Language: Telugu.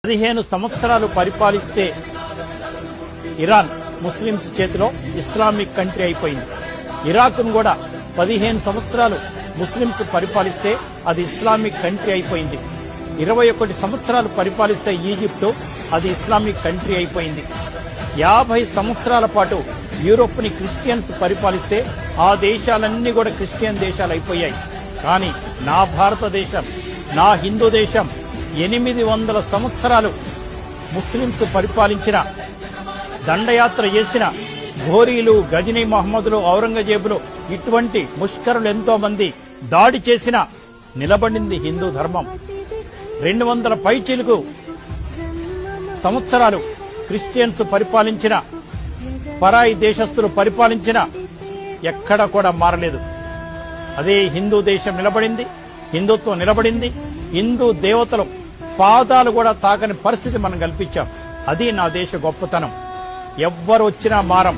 15 సంవత్సరాలు పరిపాలిస్తే ఇరాన్ ముస్లింస్ చేతిలో ఇస్లామిక్ కంట్రీ అయిపోయింది. ఇరాక్ను కూడా 15 సంవత్సరాలు ముస్లింస్ పరిపాలిస్తే అది ఇస్లామిక్ కంట్రీ అయిపోయింది. 21 సంవత్సరాలు పరిపాలిస్తే ఈజిప్టు అది ఇస్లామిక్ కంట్రీ అయిపోయింది. 50 సంవత్సరాల పాటు యూరోప్ ని క్రిస్టియన్స్ పరిపాలిస్తే ఆ దేశాలన్నీ కూడా క్రిస్టియన్ దేశాలు అయిపోయాయి. కానీ నా భారతదేశం, నా హిందూ దేశం 800 సంవత్సరాలు ముస్లింస్ పరిపాలించిన, దండయాత్ర చేసిన ఘోరీలు, గజనీ మహమ్మదులు, ఔరంగజేబులు, ఇటువంటి ముష్కరులు ఎంతో మంది దాడి చేసిన నిలబడింది హిందూ ధర్మం. 200 పైచిలుకు సంవత్సరాలు క్రిస్టియన్స్ పరిపాలించిన, పరాయి దేశస్తులు పరిపాలించిన, ఎక్కడ కూడా మారలేదు. అదే హిందూ దేశం నిలబడింది, హిందుత్వం నిలబడింది. హిందూ దేవతలు పాదాలు కూడా తాకని పరిస్థితి మనం కల్పించాం. అది నా దేశ గొప్పతనం. ఎవ్వరు వచ్చినా మారం.